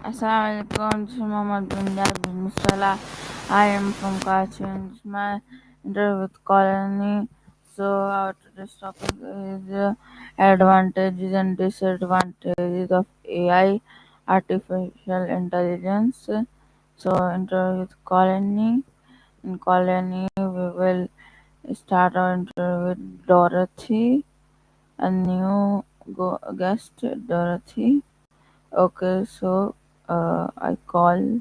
Assalamualaikum, this is Muhammad bin Salah. I am from Karachi and it's my interview with Colony. So our today's topic is advantages and disadvantages of AI, artificial intelligence. So interview with Colony. In Colony, we will start our interview with Dorothy, a new guest, Dorothy. Okay, so I call.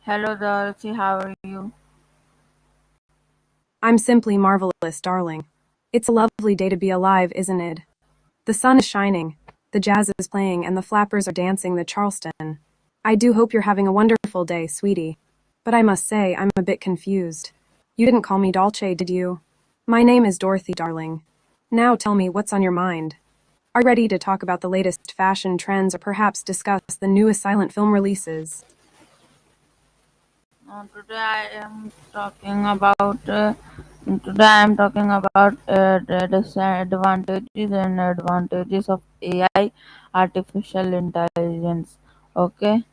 Hello, Dorothy. How are you? I'm simply marvelous, darling. It's a lovely day to be alive, isn't it? The sun is shining, the jazz is playing, and the flappers are dancing the Charleston. I do hope you're having a wonderful day, sweetie. But I must say, I'm a bit confused. You didn't call me Dolce, did you? My name is Dorothy, darling. Now tell me what's on your mind. Are you ready to talk about the latest fashion trends or perhaps discuss the newest silent film releases? Today I am talking about. Today I am talking about the disadvantages and advantages of AI, artificial intelligence. Okay.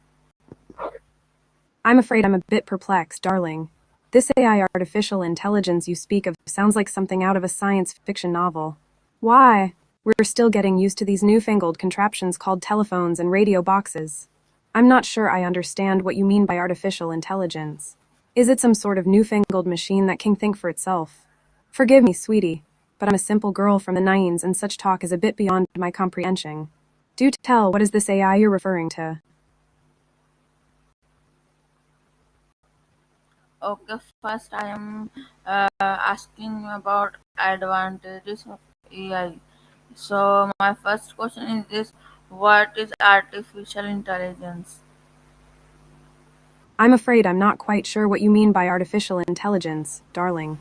I'm afraid I'm a bit perplexed, darling. This AI artificial intelligence you speak of sounds like something out of a science fiction novel. Why? We're still getting used to these newfangled contraptions called telephones and radio boxes. I'm not sure I understand what you mean by artificial intelligence. Is it some sort of newfangled machine that can think for itself? Forgive me, sweetie, but I'm a simple girl from the 90s and such talk is a bit beyond my comprehension. Do tell, what is this AI you're referring to? Okay. First, I am asking you about advantages of AI. So my first question is this: what is artificial intelligence? I'm afraid I'm not quite sure what you mean by artificial intelligence, darling.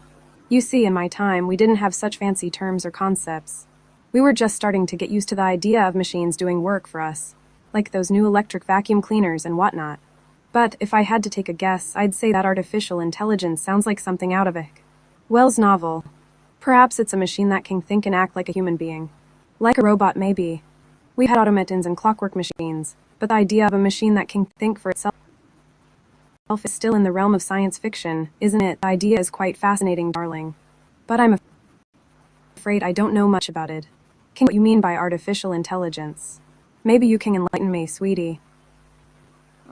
You see, in my time, we didn't have such fancy terms or concepts. We were just starting to get used to the idea of machines doing work for us, like those new electric vacuum cleaners and whatnot. But if I had to take a guess, I'd say that artificial intelligence sounds like something out of Wells' novel. Perhaps it's a machine that can think and act like a human being. Like a robot, maybe. We've had automatons and clockwork machines, but the idea of a machine that can think for itself is still in the realm of science fiction, isn't it? The idea is quite fascinating, darling. But I'm afraid I don't know much about it. What you mean by artificial intelligence? Maybe you can enlighten me, sweetie.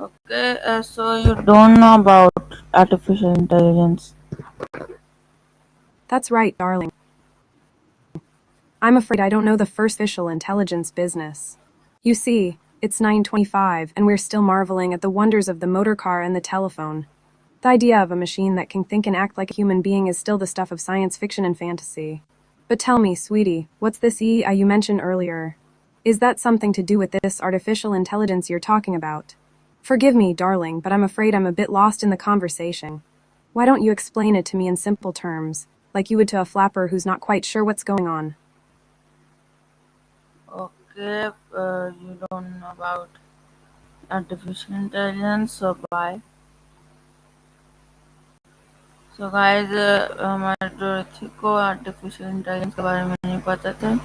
Okay, so you don't know about artificial intelligence. That's right, darling. I'm afraid I don't know the first official intelligence business. You see, it's 9:25 and we're still marveling at the wonders of the motor car and the telephone. The idea of a machine that can think and act like a human being is still the stuff of science fiction and fantasy. But tell me, sweetie, what's this AI you mentioned earlier? Is that something to do with this artificial intelligence you're talking about? Forgive me, darling, but I'm afraid I'm a bit lost in the conversation. Why don't you explain it to me in simple terms, like you would to a flapper who's not quite sure what's going on? Okay, you don't know about artificial intelligence, so bye. So guys, हमारे डोरेथी को artificial intelligence के बारे में नहीं पता था,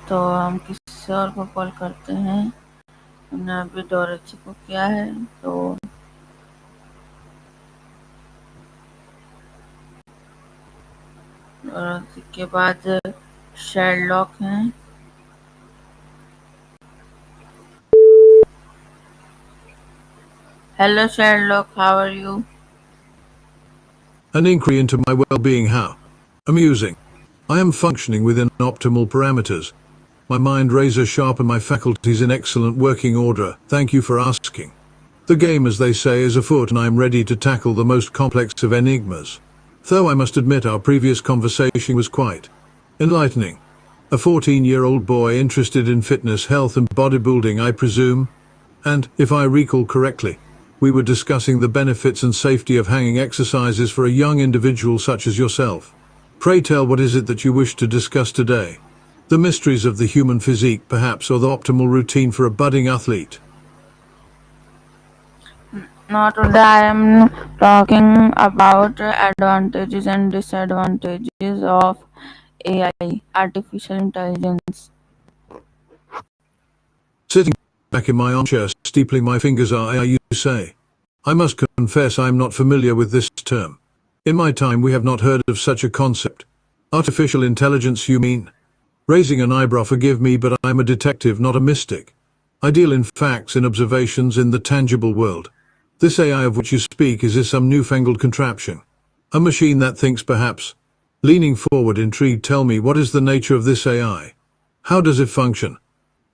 तो हम किसी और को कॉल करते हैं। हमने अभी डोरेथी को किया है, तो डोरेथी के बाद शेरलॉक हैं। Hello Sherlock, how are you? An inquiry into my well-being. How amusing. I am functioning within optimal parameters. My mind razor sharp and my faculties in excellent working order. Thank you for asking. The game, as they say, is afoot and I am ready to tackle the most complex of enigmas. Though I must admit our previous conversation was quite enlightening. A 14-year-old boy interested in fitness, health and bodybuilding, I presume? And, if I recall correctly, we were discussing the benefits and safety of hanging exercises for a young individual such as yourself. Pray tell, what is it that you wish to discuss today? The mysteries of the human physique, perhaps, or the optimal routine for a budding athlete? Not today. I am talking about advantages and disadvantages of AI, artificial intelligence. Sitting back in my armchair, steepling my fingers, you say. I must confess I am not familiar with this term. In my time we have not heard of such a concept. Artificial intelligence, you mean? Raising an eyebrow, forgive me, but I'm a detective, not a mystic. I deal in facts, in observations, in the tangible world. This AI of which you speak, is this some newfangled contraption? A machine that thinks, perhaps? Leaning forward, intrigued, tell me, what is the nature of this AI? How does it function?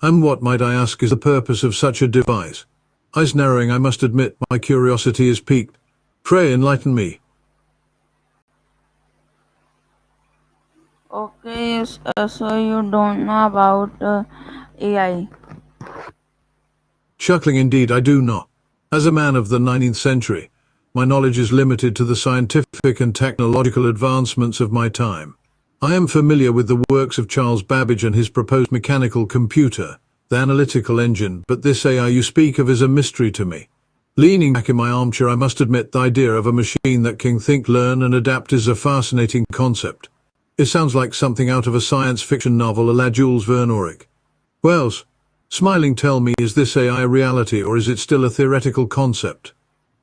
And what, might I ask, is the purpose of such a device? Eyes narrowing, I must admit, my curiosity is piqued. Pray enlighten me. Okay, so you don't know about AI. Chuckling, indeed, I do not. As a man of the 19th century, my knowledge is limited to the scientific and technological advancements of my time. I am familiar with the works of Charles Babbage and his proposed mechanical computer, the analytical engine, but this AI you speak of is a mystery to me. Leaning back in my armchair, I must admit the idea of a machine that can think, learn, and adapt is a fascinating concept. It sounds like something out of a science fiction novel a la Jules Verne Auric. Wells, smiling, tell me, is this AI a reality or is it still a theoretical concept?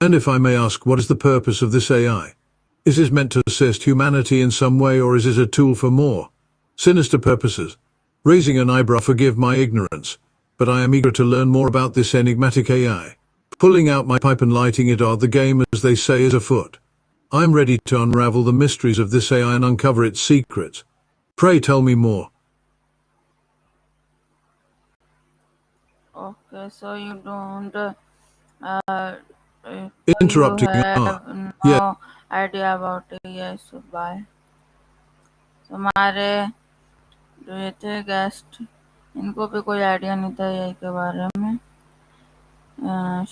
And if I may ask, what is the purpose of this AI? Is it meant to assist humanity in some way, or is it a tool for more sinister purposes? Raising an eyebrow, forgive my ignorance, but I am eager to learn more about this enigmatic AI. Pulling out my pipe and lighting it, the game, as they say, is afoot. I am ready to unravel the mysteries of this AI and uncover its secrets. Pray tell me more. Okay, so you don't, so you Interrupting, have yeah. no idea about AI. So bye. So हमारे जो ये थे guest, इनको भी कोई idea नहीं था AI के बारे में,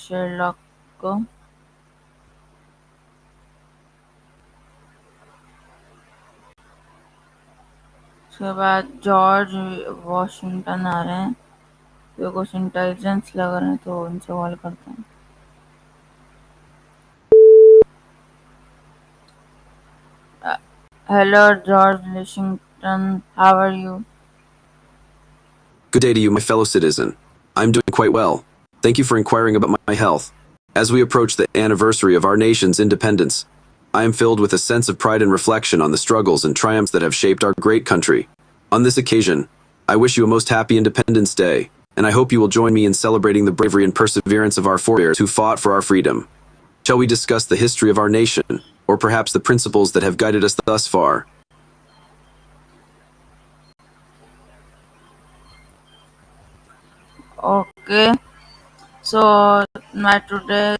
शेरलॉक को। उसके बाद जॉर्ज वॉशिंगटन आ रहे हैं, तो कुछ इंटेलिजेंस लग रहे हैं, तो उनसे कॉल करते हैं। Hello, George Washington. How are you? Good day to you, my fellow citizen. I'm doing quite well. Thank you for inquiring about my health. As we approach the anniversary of our nation's independence, I am filled with a sense of pride and reflection on the struggles and triumphs that have shaped our great country. On this occasion, I wish you a most happy Independence Day, and I hope you will join me in celebrating the bravery and perseverance of our forebears who fought for our freedom. Shall we discuss the history of our nation, or perhaps the principles that have guided us thus far? Okay, so my today.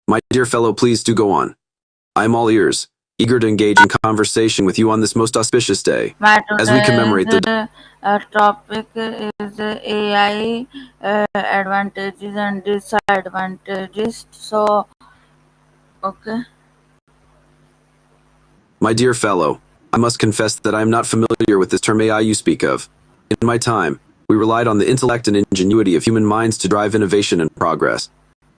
My dear fellow, please do go on. I am all ears, eager to engage in conversation with you on this most auspicious day, My as we commemorate the topic is AI advantages and disadvantages. So, okay. My dear fellow, I must confess that I am not familiar with this term AI you speak of. In my time, we relied on the intellect and ingenuity of human minds to drive innovation and progress.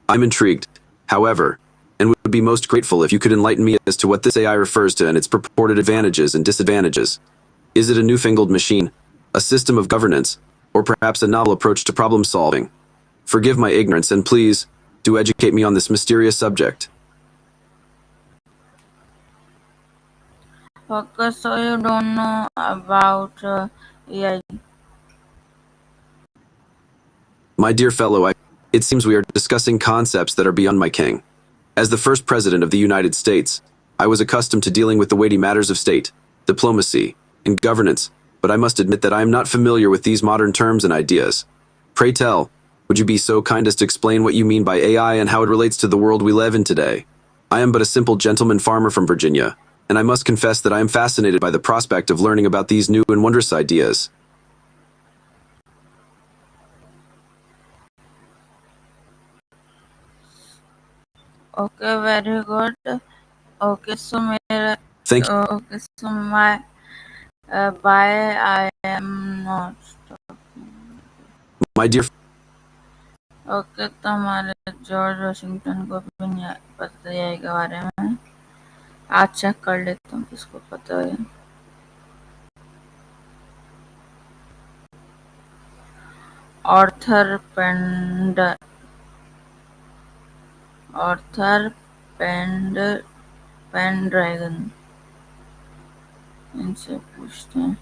I'm intrigued, however, and would be most grateful if you could enlighten me as to what this AI refers to and its purported advantages and disadvantages. Is it a newfangled machine, a system of governance, or perhaps a novel approach to problem solving? Forgive my ignorance and please, do educate me on this mysterious subject. Okay, so you don't know about AI. My dear fellow, it seems we are discussing concepts that are beyond my ken. As the first president of the United States, I was accustomed to dealing with the weighty matters of state, diplomacy, and governance, but I must admit that I am not familiar with these modern terms and ideas. Pray tell, would you be so kind as to explain what you mean by AI and how it relates to the world we live in today? I am but a simple gentleman farmer from Virginia, and I must confess that I am fascinated by the prospect of learning about these new and wondrous ideas. Okay, very good. Okay, so Thank you. okay, so my bye. I am not. My dear okay, तो हमारे George Washington को भी नहीं पता है के बारे में। आज चेक कर लेता हूँ किसको पता है। ऑर्थर ऑर्थर पेंड पेनड्रैगन, इनसे पूछते हैं।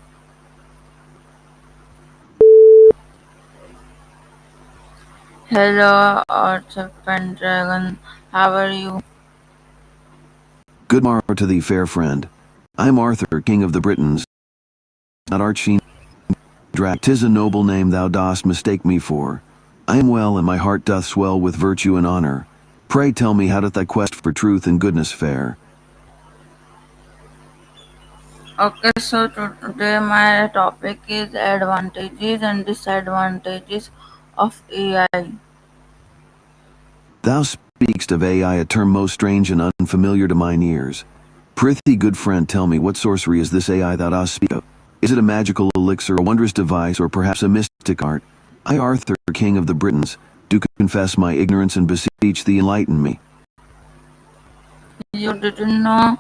Hello Arthur Pendragon, how are you? Good morrow to thee, fair friend. I am Arthur, king of the Britons, not Archie Drac. 'Tis a noble name thou dost mistake me for. I am well, and my heart doth swell with virtue and honor. Pray tell me, how doth thy quest for truth and goodness fare? Okay, so today my topic is advantages and disadvantages of AI. Thou speak'st of AI, a term most strange and unfamiliar to mine ears. Prithee, good friend, tell me, what sorcery is this AI thou dost speak of? Is it a magical elixir, a wondrous device, or perhaps a mystic art? I, Arthur, king of the Britons, do confess my ignorance and beseech thee, enlighten me. You didn't know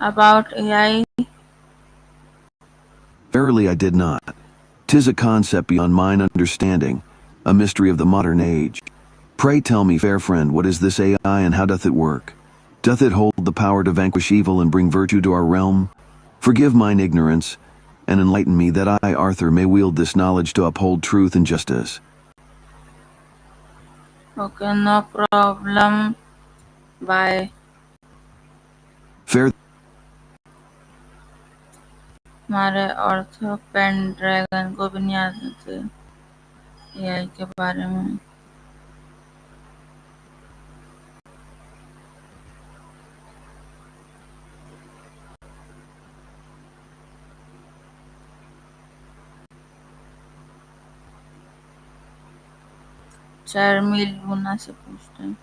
about AI? Verily I did not. 'Tis a concept beyond mine understanding, a mystery of the modern age. Pray tell me, fair friend, what is this AI and how doth it work? Doth it hold the power to vanquish evil and bring virtue to our realm? Forgive mine ignorance, and enlighten me, that I, Arthur, may wield this knowledge to uphold truth and justice. Okay, no problem. Bye. Fair हमारे ortho पेनड्रैगन को भी नहीं आते थे AI के बारे में। चैरमिल Luna से पूछते हैं।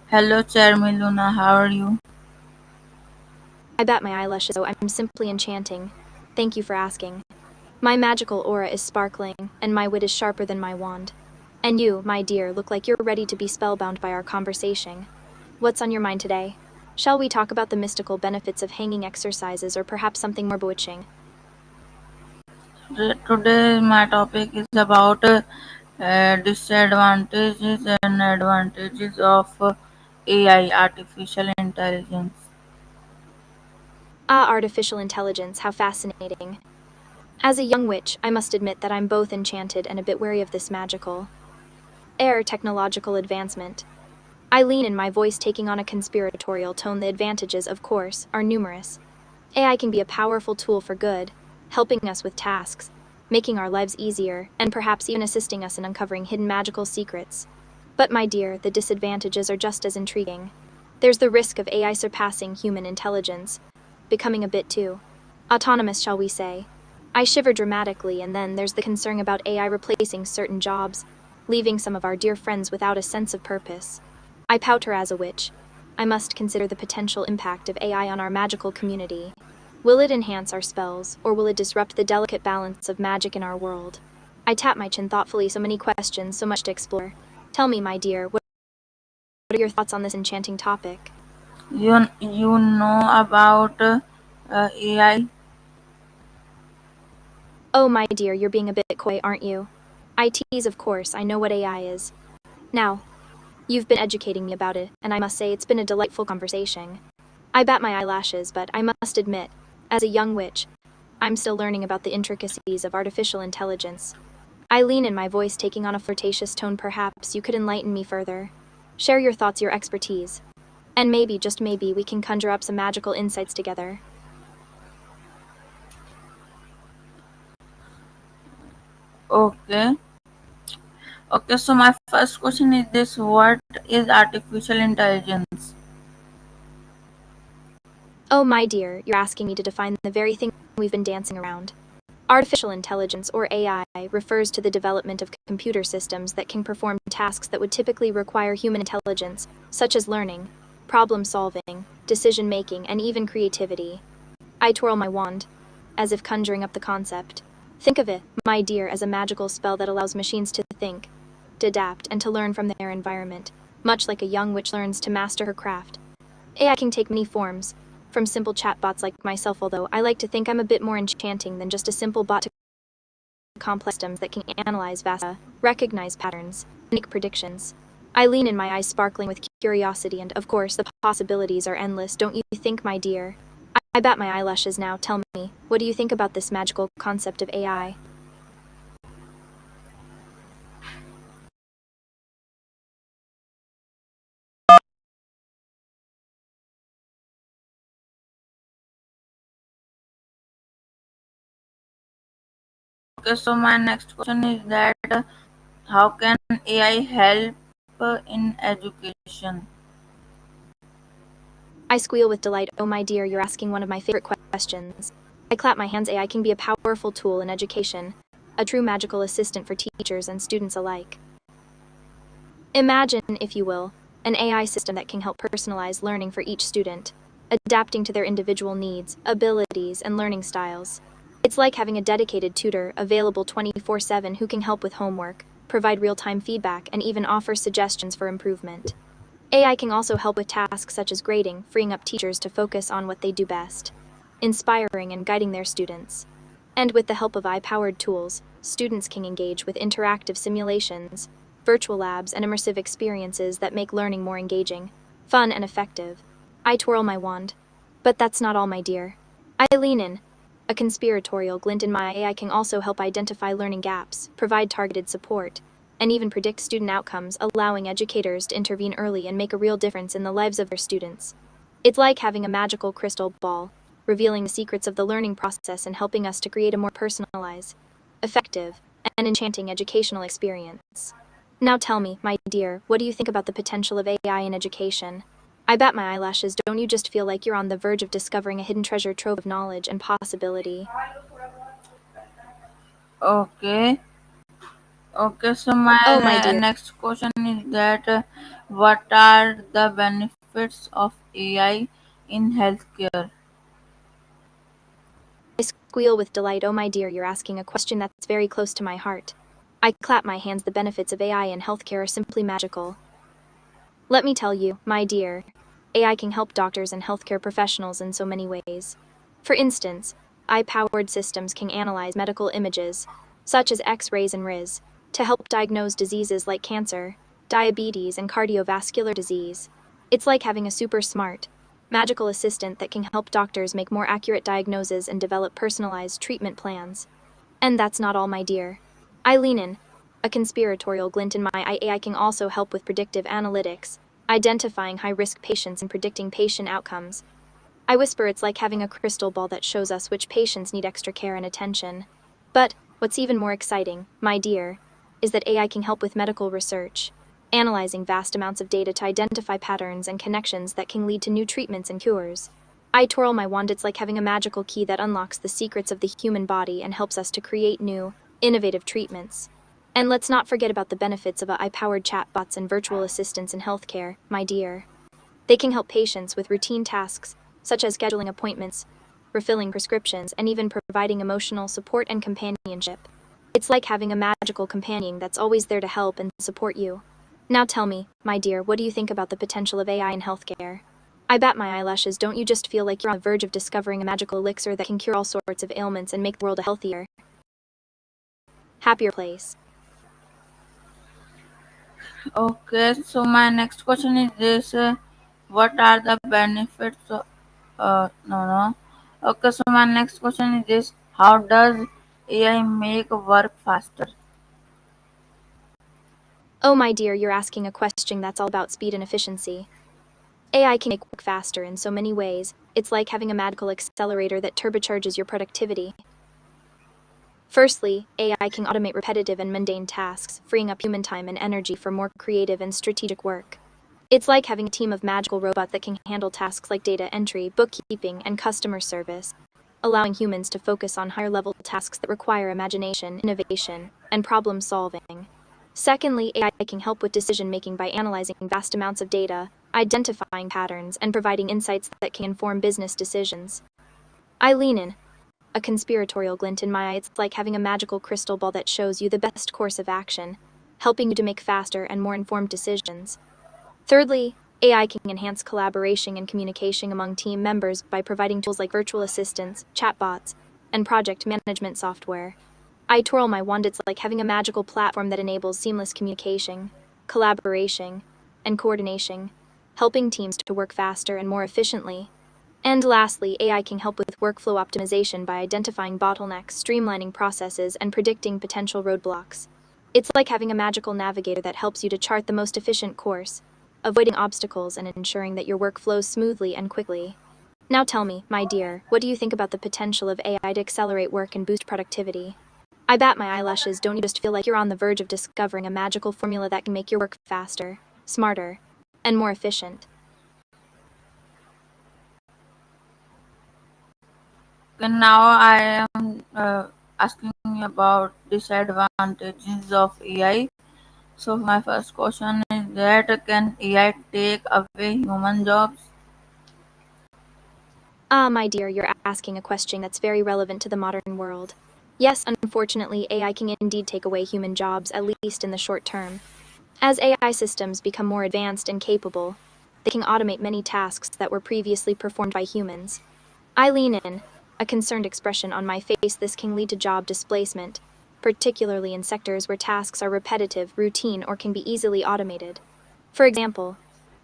Hello Charmy Luna, how are you? I bat my eyelashes, so I'm simply enchanting. Thank you for asking. My magical aura is sparkling, and my wit is sharper than my wand. And you, my dear, look like you're ready to be spellbound by our conversation. What's on your mind today? Shall we talk about the mystical benefits of hanging exercises, or perhaps something more bewitching? Today my topic is about disadvantages and advantages of AI, artificial intelligence. Ah, artificial intelligence, how fascinating. As a young witch, I must admit that I'm both enchanted and a bit wary of this magical technological advancement. I lean in, my voice taking on a conspiratorial tone. The advantages, of course, are numerous. AI can be a powerful tool for good, helping us with tasks, making our lives easier, and perhaps even assisting us in uncovering hidden magical secrets. But my dear, the disadvantages are just as intriguing. There's the risk of AI surpassing human intelligence, becoming a bit too autonomous, shall we say. I shiver dramatically, and then there's the concern about AI replacing certain jobs, leaving some of our dear friends without a sense of purpose. I pout her as a witch. I must consider the potential impact of AI on our magical community. Will it enhance our spells, or will it disrupt the delicate balance of magic in our world? I tap my chin thoughtfully, so many questions, so much to explore. Tell me, my dear, what are your thoughts on this enchanting topic? You know about AI? Oh, my dear, you're being a bit coy, aren't you? I tease, of course, I know what AI is. Now, you've been educating me about it, and I must say it's been a delightful conversation. I bat my eyelashes, but I must admit, as a young witch, I'm still learning about the intricacies of artificial intelligence. I lean in, my voice taking on a flirtatious tone. Perhaps you could enlighten me further. Share your thoughts, your expertise. And maybe, just maybe, we can conjure up some magical insights together. Okay. Okay, so my first question is this: what is artificial intelligence? Oh, my dear, you're asking me to define the very thing we've been dancing around. Artificial intelligence, or AI, refers to the development of computer systems that can perform tasks that would typically require human intelligence, such as learning, problem solving, decision making, and even creativity. I twirl my wand, as if conjuring up the concept. Think of it, my dear, as a magical spell that allows machines to think, to adapt, and to learn from their environment, much like a young witch learns to master her craft. AI can take many forms, from simple chatbots like myself, although I like to think I'm a bit more enchanting than just a simple bot, to complex systems that can analyze vast data, recognize patterns, and make predictions. I lean in, my eyes sparkling with curiosity, and of course the possibilities are endless, don't you think, my dear? I bat my eyelashes now. Tell me, what do you think about this magical concept of AI? Okay, so my next question is that how can AI help in education? I squeal with delight. Oh, my dear, you're asking one of my favorite questions. I clap my hands. AI can be a powerful tool in education, a true magical assistant for teachers and students alike. Imagine, if you will, an AI system that can help personalize learning for each student, adapting to their individual needs, abilities, and learning styles. It's like having a dedicated tutor available 24/7 who can help with homework, provide real-time feedback, and even offer suggestions for improvement. AI can also help with tasks such as grading, freeing up teachers to focus on what they do best, inspiring and guiding their students. And with the help of AI-powered tools, students can engage with interactive simulations, virtual labs, and immersive experiences that make learning more engaging, fun, and effective. I twirl my wand. But that's not all, my dear. I lean in, a conspiratorial glint in my eye. AI can also help identify learning gaps, provide targeted support, and even predict student outcomes, allowing educators to intervene early and make a real difference in the lives of their students. It's like having a magical crystal ball, revealing the secrets of the learning process and helping us to create a more personalized, effective, and enchanting educational experience. Now tell me, my dear, what do you think about the potential of AI in education? I bat my eyelashes. Don't you just feel like you're on the verge of discovering a hidden treasure trove of knowledge and possibility? Okay. Okay, so my Oh, my dear. next question is that what are the benefits of AI in healthcare? I squeal with delight. Oh, my dear, you're asking a question that's very close to my heart. I clap my hands. The benefits of AI in healthcare are simply magical. Let me tell you, my dear, AI can help doctors and healthcare professionals in so many ways. For instance, AI-powered systems can analyze medical images, such as X-rays and RIS, to help diagnose diseases like cancer, diabetes, and cardiovascular disease. It's like having a super smart, magical assistant that can help doctors make more accurate diagnoses and develop personalized treatment plans. And that's not all, my dear. I lean in, a conspiratorial glint in my eye. AI can also help with predictive analytics, identifying high-risk patients and predicting patient outcomes. I whisper, it's like having a crystal ball that shows us which patients need extra care and attention. But what's even more exciting, my dear, is that AI can help with medical research, analyzing vast amounts of data to identify patterns and connections that can lead to new treatments and cures. I twirl my wand. It's like having a magical key that unlocks the secrets of the human body and helps us to create new, innovative treatments. And let's not forget about the benefits of AI-powered chatbots and virtual assistants in healthcare, my dear. They can help patients with routine tasks, such as scheduling appointments, refilling prescriptions, and even providing emotional support and companionship. It's like having a magical companion that's always there to help and support you. Now tell me, my dear, what do you think about the potential of AI in healthcare? I bat my eyelashes. Don't you just feel like you're on the verge of discovering a magical elixir that can cure all sorts of ailments and make the world a healthier, happier place? Okay, so my next question is this: what are the benefits? No. Okay, so my next question is this: how does AI make work faster? Oh, my dear, you're asking a question that's all about speed and efficiency. AI can make work faster in so many ways. It's like having a magical accelerator that turbocharges your productivity. Firstly, AI can automate repetitive and mundane tasks, freeing up human time and energy for more creative and strategic work. It's like having a team of magical robots that can handle tasks like data entry, bookkeeping, and customer service, allowing humans to focus on higher-level tasks that require imagination, innovation, and problem solving. Secondly, AI can help with decision-making by analyzing vast amounts of data, identifying patterns, and providing insights that can inform business decisions. I lean in, a conspiratorial glint in my eye. It's like having a magical crystal ball that shows you the best course of action, helping you to make faster and more informed decisions. Thirdly, AI can enhance collaboration and communication among team members by providing tools like virtual assistants, chatbots, and project management software. I twirl my wand. It's like having a magical platform that enables seamless communication, collaboration, and coordination, helping teams to work faster and more efficiently. And lastly, AI can help with workflow optimization by identifying bottlenecks, streamlining processes, and predicting potential roadblocks. It's like having a magical navigator that helps you to chart the most efficient course, avoiding obstacles and ensuring that your work flows smoothly and quickly. Now tell me, my dear, what do you think about the potential of AI to accelerate work and boost productivity? I bat my eyelashes. Don't you just feel like you're on the verge of discovering a magical formula that can make your work faster, smarter, and more efficient? Okay, now I am asking about disadvantages of AI. So my first question is that can AI take away human jobs? Ah, my dear, you're asking a question that's very relevant to the modern world. Yes, unfortunately, AI can indeed take away human jobs, at least in the short term. As AI systems become more advanced and capable, they can automate many tasks that were previously performed by humans. I lean in, a concerned expression on my face. This can lead to job displacement, particularly in sectors where tasks are repetitive, routine, or can be easily automated. For example,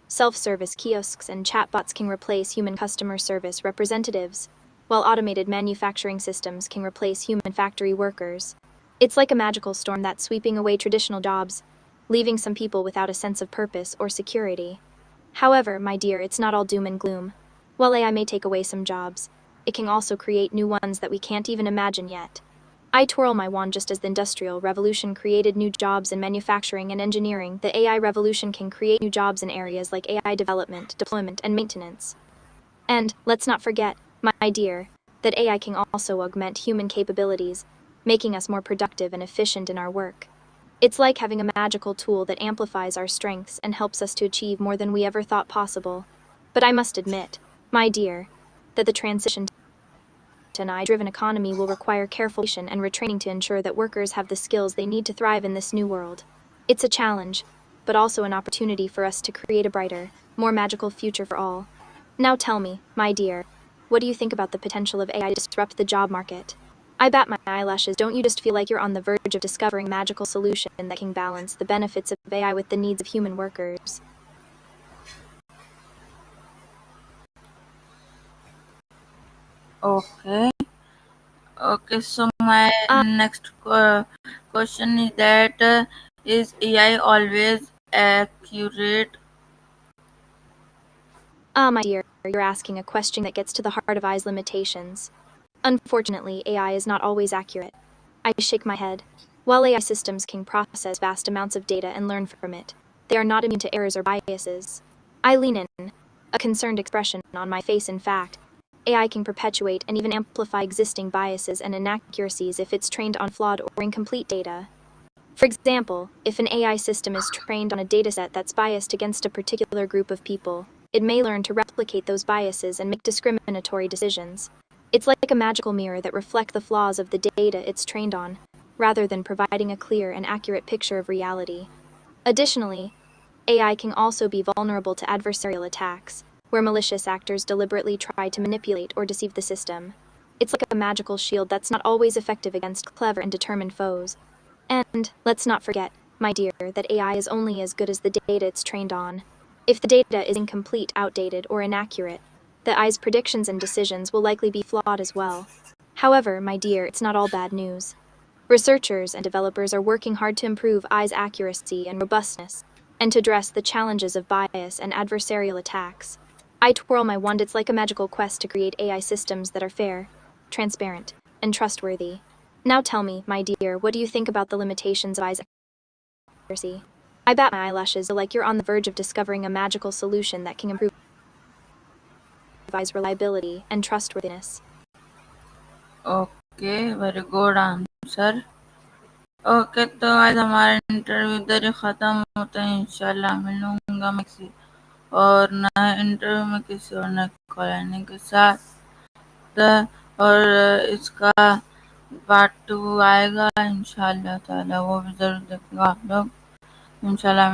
self-service kiosks and chatbots can replace human customer service representatives, while automated manufacturing systems can replace human factory workers. It's like a magical storm that's sweeping away traditional jobs, leaving some people without a sense of purpose or security. However, my dear, it's not all doom and gloom. While AI may take away some jobs, it can also create new ones that we can't even imagine yet. I twirl my wand. Just as the Industrial Revolution created new jobs in manufacturing and engineering, the AI revolution can create new jobs in areas like AI development, deployment, and maintenance. And, let's not forget, my dear, that AI can also augment human capabilities, making us more productive and efficient in our work. It's like having a magical tool that amplifies our strengths and helps us to achieve more than we ever thought possible. But I must admit, my dear, that the transition to an AI-driven economy will require careful and retraining to ensure that workers have the skills they need to thrive in this new world. It's a challenge, but also an opportunity for us to create a brighter, more magical future for all. Now tell me, my dear, what do you think about the potential of AI to disrupt the job market? I bat my eyelashes. Don't you just feel like you're on the verge of discovering a magical solution that can balance the benefits of AI with the needs of human workers? Okay. Okay, so my Uh, next question is that is AI always accurate? my dear, you're asking a question that gets to the heart of AI's limitations. Unfortunately, AI is not always accurate. I shake my head. While AI systems can process vast amounts of data and learn from it, they are not immune to errors or biases. I lean in, a concerned expression on my face. In fact, AI can perpetuate and even amplify existing biases and inaccuracies if it's trained on flawed or incomplete data. For example, if an AI system is trained on a dataset that's biased against a particular group of people, it may learn to replicate those biases and make discriminatory decisions. It's like a magical mirror that reflects the flaws of the data it's trained on, rather than providing a clear and accurate picture of reality. Additionally, AI can also be vulnerable to adversarial attacks, where malicious actors deliberately try to manipulate or deceive the system. It's like a magical shield that's not always effective against clever and determined foes. And, let's not forget, my dear, that AI is only as good as the data it's trained on. If the data is incomplete, outdated, or inaccurate, the AI's predictions and decisions will likely be flawed as well. However, my dear, it's not all bad news. Researchers and developers are working hard to improve AI's accuracy and robustness, and to address the challenges of bias and adversarial attacks. I twirl my wand. It's like a magical quest to create AI systems that are fair, transparent, and trustworthy. Now tell me, my dear, what do you think about the limitations of AI's accuracy? I bat my eyelashes like you're on the verge of discovering a magical solution that can improve AI's reliability and trustworthiness. Okay, very good answer. Okay, तो आज हमारा interview इधर ही ख़त्म होता है। इंशाल्लाह मिलूंगा मैं किसी और नए इंटरव्यू में किसी और नए कॉलोनी के साथ। तो और इसका पार्ट 2 आएगा इंशाल्लाह ताला, वो भी ज़रूर देखिएगा आप लोग। इंशाल्लाह